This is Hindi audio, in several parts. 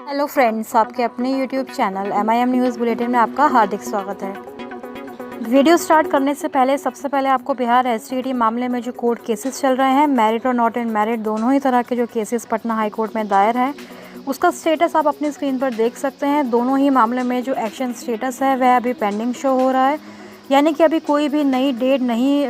हेलो फ्रेंड्स, आपके अपने YouTube channel MIM news bulletin में आपका हार्दिक स्वागत है। वीडियो स्टार्ट करने से पहले सबसे पहले आपको बिहार STT मामले में जो कोर्ट केसेस चल रहे हैं, मैरिट और नॉट इन मैरिट दोनों ही तरह के जो केसेस पटना हाई कोर्ट में दायर हैं, उसका स्टेटस आप अपनी स्क्रीन पर देख सकते हैं। दोनों ही मामले में जो एक्शन स्टेटस है वह अभी पेंडिंग शो हो रहा है, यानी कि अभी कोई भी नई डेट नहीं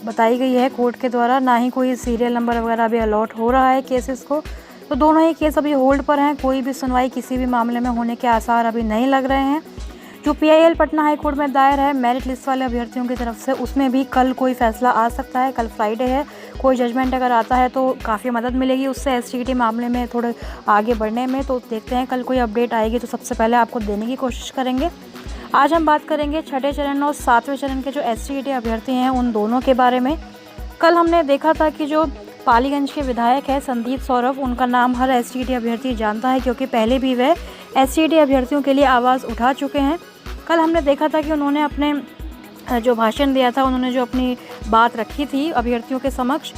बताई गई है कोर्ट के द्वारा, ना ही कोई सीरियल नंबर वगैरह अभी अलॉट हो रहा है केसेस को। तो दोनों ही केस अभी होल्ड पर हैं, कोई भी सुनवाई किसी भी मामले में होने के आसार अभी नहीं लग रहे हैं। जो PIL पटना हाई कोर्ट में दायर है मेरिट लिस्ट वाले अभ्यर्थियों की तरफ से, उसमें भी कल कोई फैसला आ सकता है। कल फ्राइडे है, कोई जजमेंट अगर आता है तो काफ़ी मदद मिलेगी उससे STT मामले में थोड़े आगे बढ़ने में। तो देखते हैं कल कोई अपडेट आएगी तो सबसे पहले आपको देने की कोशिश करेंगे। आज हम बात करेंगे छठे चरण और सातवें चरण के जो STT अभ्यर्थी हैं उन दोनों के बारे में। कल हमने देखा था कि जो पालीगंज के विधायक है संदीप सौरभ, उनका नाम हर STT अभ्यर्थी जानता है क्योंकि पहले भी वह STT अभ्यर्थियों के लिए आवाज़ उठा चुके हैं। कल हमने देखा था कि उन्होंने अपने जो भाषण दिया था, उन्होंने जो अपनी बात रखी थी अभ्यर्थियों के समक्ष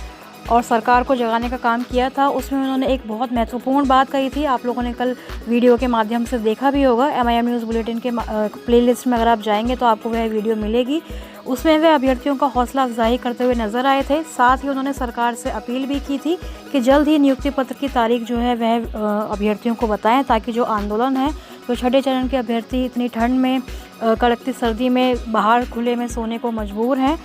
और सरकार को जगाने का काम किया था, उसमें उन्होंने एक बहुत महत्वपूर्ण बात कही थी। आप लोगों ने कल वीडियो के माध्यम से देखा भी होगा। MIM न्यूज़ बुलेटिन के प्लेलिस्ट में अगर आप जाएंगे तो आपको वह वीडियो मिलेगी। उसमें वे अभ्यर्थियों का हौसला अफजाई करते हुए नजर आए थे। साथ ही उन्होंने सरकार से अपील भी की थी कि जल्द ही नियुक्ति पत्र की तारीख जो है वह अभ्यर्थियों को बताएं, ताकि जो आंदोलन है, तो छठे चरण के अभ्यर्थी इतनी ठंड में कड़कती सर्दी में बाहर खुले में सोने को मजबूर हैं,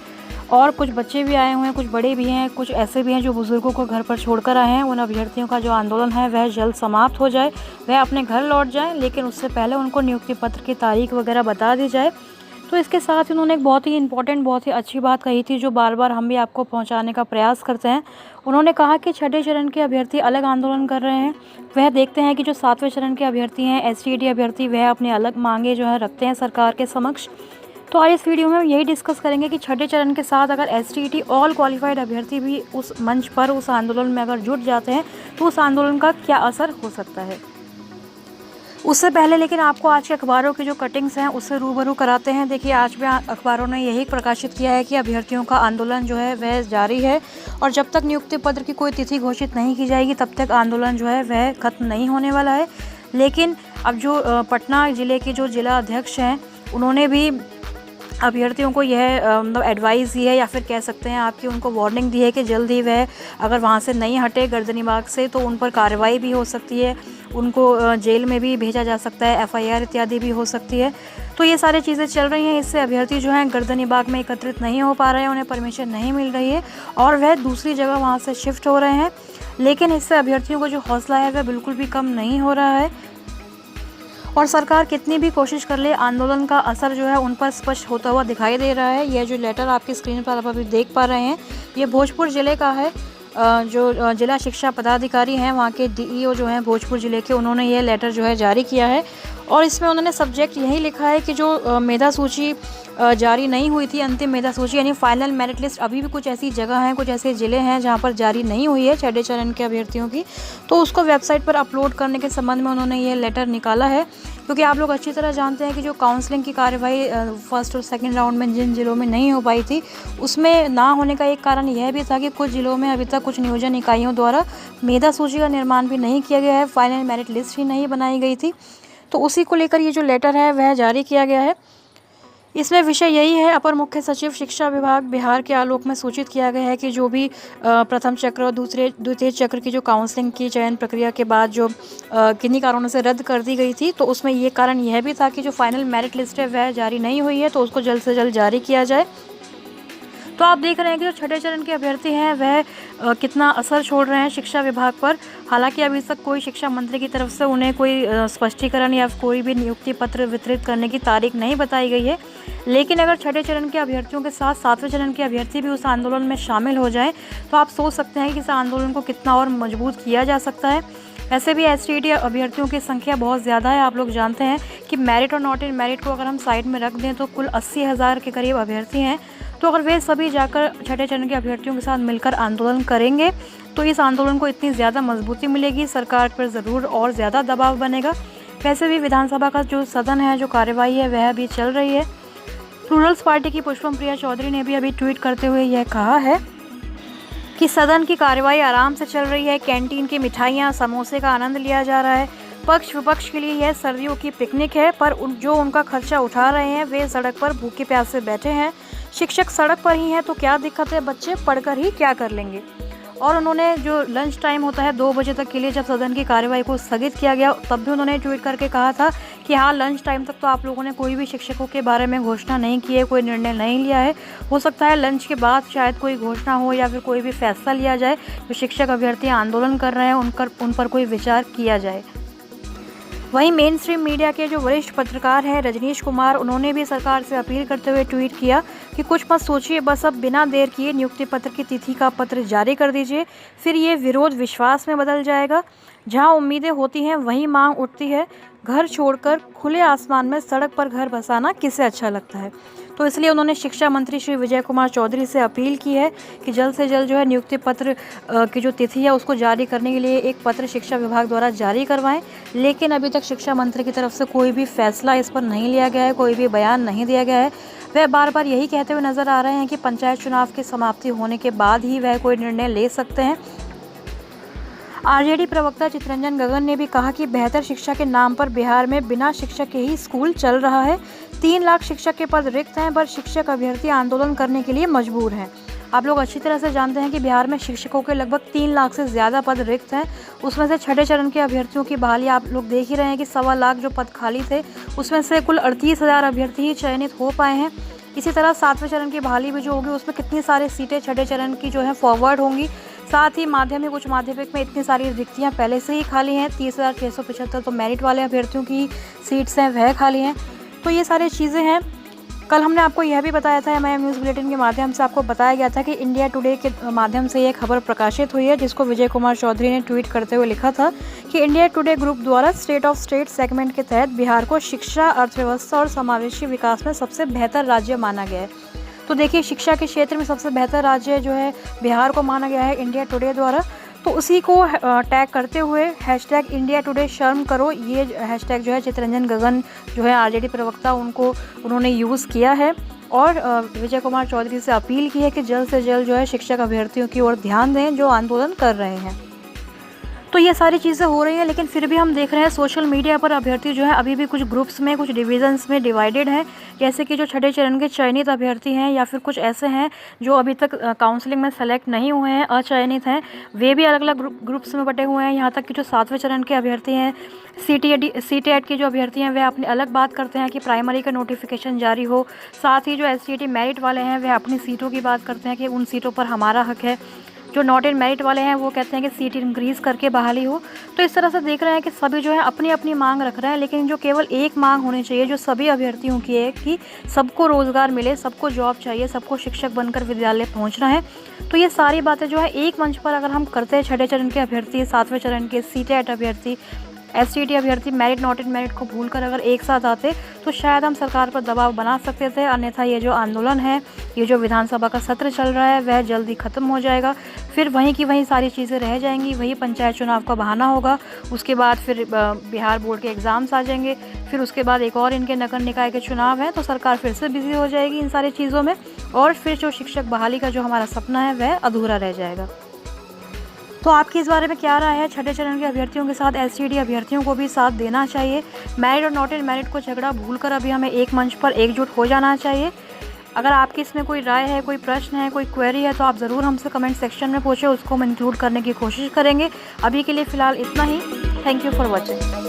और कुछ बच्चे भी आए हुए हैं, कुछ बड़े भी हैं, कुछ ऐसे भी हैं जो बुजुर्गों को घर पर छोड़कर आए हैं। उन अभ्यर्थियों का जो आंदोलन है वह जल्द समाप्त हो जाए, वह अपने घर लौट जाएं, लेकिन उससे पहले उनको नियुक्ति पत्र की तारीख वगैरह बता दी जाए। तो इसके साथ ही उन्होंने एक बहुत ही इंपॉर्टेंट, बहुत ही अच्छी बात कही थी जो बार बार हम भी आपको पहुंचाने का प्रयास करते हैं। उन्होंने कहा कि छठे चरण के अभ्यर्थी अलग आंदोलन कर रहे हैं, वह देखते हैं कि जो सातवें चरण के अभ्यर्थी हैं STT अभ्यर्थी, वह अपनी अलग मांगे जो है रखते हैं सरकार के समक्ष। तो आज इस वीडियो में हम यही डिस्कस करेंगे कि छठे चरण के साथ अगर STT ऑल क्वालिफाइड अभ्यर्थी भी उस मंच पर, उस आंदोलन में अगर जुट जाते हैं तो उस आंदोलन का क्या असर हो सकता है। उससे पहले लेकिन आपको आज के अखबारों की जो कटिंग्स हैं उससे रूबरू कराते हैं। देखिए, आज भी अखबारों ने यही प्रकाशित किया है कि अभ्यर्थियों का आंदोलन जो है वह जारी है, और जब तक नियुक्ति पत्र की कोई तिथि घोषित नहीं की जाएगी तब तक आंदोलन जो है वह खत्म नहीं होने वाला है। लेकिन अब जो पटना ज़िले के जो जिला अध्यक्ष हैं, उन्होंने भी अभ्यर्थियों को यह मतलब एडवाइस दी है, या फिर कह सकते हैं आपकी उनको वार्निंग दी है कि जल्द ही वह अगर वहाँ से नहीं हटे गर्दनीबाग से तो उन पर कार्रवाई भी हो सकती है, उनको जेल में भी भेजा जा सकता है, FIR इत्यादि भी हो सकती है। तो ये सारी चीज़ें चल रही हैं। इससे अभ्यर्थी जो हैं गर्दनीबाग में एकत्रित नहीं हो पा रहे हैं, उन्हें परमिशन नहीं मिल रही है और वह दूसरी जगह वहाँ से शिफ्ट हो रहे हैं। लेकिन इससे अभ्यर्थियों का जो हौसला है वह बिल्कुल भी कम नहीं हो रहा है, और सरकार कितनी भी कोशिश कर ले, आंदोलन का असर जो है उन पर स्पष्ट होता हुआ दिखाई दे रहा है। यह जो लेटर आपकी स्क्रीन पर आप अभी देख पा रहे हैं, ये भोजपुर ज़िले का है। जो जिला शिक्षा पदाधिकारी हैं, वहाँ के DEO जो हैं भोजपुर ज़िले के, उन्होंने ये लेटर जो है जारी किया है, और इसमें उन्होंने सब्जेक्ट यही लिखा है कि जो मेधा सूची जारी नहीं हुई थी, अंतिम मेधा सूची यानी फाइनल मेरिट लिस्ट, अभी भी कुछ ऐसी जगह हैं, कुछ ऐसे ज़िले हैं जहां पर जारी नहीं हुई है छठे चरण के अभ्यर्थियों की, तो उसको वेबसाइट पर अपलोड करने के संबंध में उन्होंने ये लेटर निकाला है। क्योंकि आप लोग अच्छी तरह जानते हैं कि जो काउंसलिंग की कार्रवाई फर्स्ट और सेकंड राउंड में जिन ज़िलों में नहीं हो पाई थी, उसमें ना होने का एक कारण यह भी था कि कुछ ज़िलों में अभी तक कुछ नियोजन इकाइयों द्वारा मेधा सूची का निर्माण भी नहीं किया गया है, फाइनल मेरिट लिस्ट ही नहीं बनाई गई थी। तो उसी को लेकर ये जो लेटर है वह जारी किया गया है। इसमें विषय यही है, अपर मुख्य सचिव शिक्षा विभाग बिहार के आलोक में सूचित किया गया है कि जो भी प्रथम चक्र और द्वितीय चक्र की जो काउंसलिंग की चयन प्रक्रिया के बाद जो किन्हीं कारणों से रद्द कर दी गई थी, तो उसमें ये कारण यह भी था कि जो फाइनल मेरिट लिस्ट है वह जारी नहीं हुई है, तो उसको जल्द से जल्द जारी किया जाए। तो आप देख रहे हैं कि जो छठे चरण के अभ्यर्थी हैं वह कितना असर छोड़ रहे हैं शिक्षा विभाग पर। हालांकि अभी तक कोई शिक्षा मंत्री की तरफ से उन्हें कोई स्पष्टीकरण या कोई भी नियुक्ति पत्र वितरित करने की तारीख नहीं बताई गई है, लेकिन अगर छठे चरण के अभ्यर्थियों के साथ सातवें चरण के अभ्यर्थी भी उस आंदोलन में शामिल हो जाएं तो आप सोच सकते हैं कि इस आंदोलन को कितना और मजबूत किया जा सकता है। वैसे भी STT अभ्यर्थियों की संख्या बहुत ज़्यादा है। आप लोग जानते हैं कि मेरिट और नॉट इन मेरिट को अगर हम साइड में रख दें तो कुल 80,000 के करीब अभ्यर्थी हैं। तो अगर वे सभी जाकर छठे चरण के अभ्यर्थियों के साथ मिलकर आंदोलन करेंगे तो इस आंदोलन को इतनी ज़्यादा मजबूती मिलेगी, सरकार पर ज़रूर और ज़्यादा दबाव बनेगा। वैसे भी विधानसभा का जो सदन है, जो कार्यवाही है, वह भी चल रही है। प्लूरल्स पार्टी की पुष्पम प्रिया चौधरी ने भी अभी ट्वीट करते हुए यह कहा है कि सदन की कार्यवाही आराम से चल रही है, कैंटीन की मिठाइयाँ समोसे का आनंद लिया जा रहा है, पक्ष विपक्ष के लिए यह सर्दियों की पिकनिक है, पर जो उनका खर्चा उठा रहे हैं वे सड़क पर भूखे प्यासे बैठे हैं। शिक्षक सड़क पर ही हैं तो क्या दिक्कत है, बच्चे पढ़कर ही क्या कर लेंगे। और उन्होंने जो लंच टाइम होता है 2 बजे तक के लिए, जब सदन की कार्यवाही को स्थगित किया गया तब भी उन्होंने ट्वीट करके कहा था कि हाँ, लंच टाइम तक तो आप लोगों ने कोई भी शिक्षकों के बारे में घोषणा नहीं की है, कोई निर्णय नहीं लिया है। हो सकता है लंच के बाद शायद कोई घोषणा हो या फिर कोई भी फैसला लिया जाए। जो शिक्षक अभ्यर्थी आंदोलन कर रहे हैं उन पर कोई विचार किया जाए। वहीं मेन स्ट्रीम मीडिया के जो वरिष्ठ पत्रकार हैं रजनीश कुमार, उन्होंने भी सरकार से अपील करते हुए ट्वीट किया कि कुछ मत सोचिए, बस अब बिना देर किए नियुक्ति पत्र की तिथि का पत्र जारी कर दीजिए, फिर ये विरोध विश्वास में बदल जाएगा। जहां उम्मीदें होती हैं वहीं मांग उठती है। घर छोड़कर खुले आसमान में सड़क पर घर बसाना किसे अच्छा लगता है। तो इसलिए उन्होंने शिक्षा मंत्री श्री विजय कुमार चौधरी से अपील की है कि जल्द से जल्द जो है नियुक्ति पत्र की जो तिथि है उसको जारी करने के लिए एक पत्र शिक्षा विभाग द्वारा जारी करवाएं। लेकिन अभी तक शिक्षा मंत्री की तरफ से कोई भी फैसला इस पर नहीं लिया गया है, कोई भी बयान नहीं दिया गया है। वह बार बार यही कहते हुए नजर आ रहे हैं कि पंचायत चुनाव की समाप्ति होने के बाद ही वह कोई निर्णय ले सकते हैं। आरजेडी प्रवक्ता चितरंजन गगन ने भी कहा कि बेहतर शिक्षा के नाम पर बिहार में बिना शिक्षक के ही स्कूल चल रहा है। 3 लाख शिक्षक के पद रिक्त हैं, पर शिक्षक अभ्यर्थी आंदोलन करने के लिए मजबूर हैं। आप लोग अच्छी तरह से जानते हैं कि बिहार में शिक्षकों के लगभग 3 लाख से ज़्यादा पद रिक्त हैं। उसमें से छठे चरण के अभ्यर्थियों की बहाली आप लोग देख ही रहे हैं कि 1.25 लाख जो पद खाली थे उसमें से कुल 38,000 अभ्यर्थी ही चयनित हो पाए हैं। इसी तरह 7वें चरण की बहाली भी जो होगी उसमें कितनी सारी सीटें छठे चरण की जो है फॉरवर्ड होंगी। साथ ही माध्यमिक उच्च माध्यमिक में इतनी सारी रिक्तियां पहले से ही खाली हैं। 30,675 तो मेरिट वाले अभ्यर्थियों की सीट्स हैं, वह खाली हैं। तो ये सारी चीज़ें हैं। कल हमने आपको यह भी बताया था, एमआईएम न्यूज़ बुलेटिन के माध्यम से आपको बताया गया था कि इंडिया टुडे के माध्यम से ये खबर प्रकाशित हुई है, जिसको विजय कुमार चौधरी ने ट्वीट करते हुए लिखा था कि इंडिया टुडे ग्रुप द्वारा स्टेट ऑफ स्टेट सेगमेंट के तहत बिहार को शिक्षा, अर्थव्यवस्था और समावेशी विकास में सबसे बेहतर राज्य माना गया है। तो देखिए, शिक्षा के क्षेत्र में सबसे बेहतर राज्य जो है बिहार को माना गया है इंडिया टुडे द्वारा। तो उसी को टैग करते हुए हैशटैग इंडिया टुडे शर्म करो, ये हैशटैग जो है चितरंजन गगन जो है आरजेडी प्रवक्ता उन्होंने यूज़ किया है और विजय कुमार चौधरी से अपील की है कि जल्द से जल्द जो है शिक्षक अभ्यर्थियों की ओर ध्यान दें जो आंदोलन कर रहे हैं। तो ये सारी चीज़ें हो रही हैं, लेकिन फिर भी हम देख रहे हैं सोशल मीडिया पर अभ्यर्थी जो है अभी भी कुछ ग्रुप्स में, कुछ डिविजन्स में डिवाइडेड हैं। जैसे कि जो छठे चरण के चयनित अभ्यर्थी हैं या फिर कुछ ऐसे हैं जो अभी तक काउंसलिंग में सेलेक्ट नहीं हुए हैं, अचयनित हैं, वे भी अलग अलग ग्रुप्स में बटे हुए हैं। यहाँ तक कि जो 7वें चरण के अभ्यर्थी हैं, सीटीएट के जो अभ्यर्थी हैं, वे अपनी अलग बात करते हैं कि प्राइमरी का नोटिफिकेशन जारी हो। साथ ही जो एससीईटी मेरिट वाले हैं वह अपनी सीटों की बात करते हैं कि उन सीटों पर हमारा हक है। जो नॉट इन मेरिट वाले हैं वो कहते हैं कि सीट इंक्रीज़ करके बहाली हो। तो इस तरह से देख रहे हैं कि सभी जो है अपनी अपनी मांग रख रहे हैं, लेकिन जो केवल एक मांग होनी चाहिए जो सभी अभ्यर्थियों की है कि सबको रोज़गार मिले, सबको जॉब चाहिए, सबको शिक्षक बनकर विद्यालय पहुंचना है। तो ये सारी बातें जो है एक मंच पर अगर हम करते हैं, छठे चरण के अभ्यर्थी, 7वें चरण के सीटेट अभ्यर्थी, एसटीईटी अभ्यर्थी मेरिट नॉट इन मेरिट को भूलकर अगर एक साथ आते तो शायद हम सरकार पर दबाव बना सकते थे। अन्यथा ये जो आंदोलन है, ये जो विधानसभा का सत्र चल रहा है वह जल्दी ख़त्म हो जाएगा। फिर वहीं की वहीं सारी चीज़ें रह जाएंगी, वही पंचायत चुनाव का बहाना होगा। उसके बाद फिर बिहार बोर्ड के एग्ज़ाम्स आ जाएंगे, फिर उसके बाद एक और इनके नगर निकाय के चुनाव हैं, तो सरकार फिर से बिजी हो जाएगी इन सारी चीज़ों में और फिर जो शिक्षक बहाली का जो हमारा सपना है वह अधूरा रह जाएगा। तो आपकी इस बारे में क्या राय है? छठे चरण के अभ्यर्थियों के साथ एसटीईटी अभ्यर्थियों को भी साथ देना चाहिए? मेरिट और नॉट इन मेरिट को झगड़ा भूलकर अभी हमें एक मंच पर एकजुट हो जाना चाहिए। अगर आपकी इसमें कोई राय है, कोई प्रश्न है, कोई क्वेरी है तो आप ज़रूर हमसे कमेंट सेक्शन में पूछें, उसको हम इंक्लूड करने की कोशिश करेंगे। अभी के लिए फ़िलहाल इतना ही। Thank you for watching.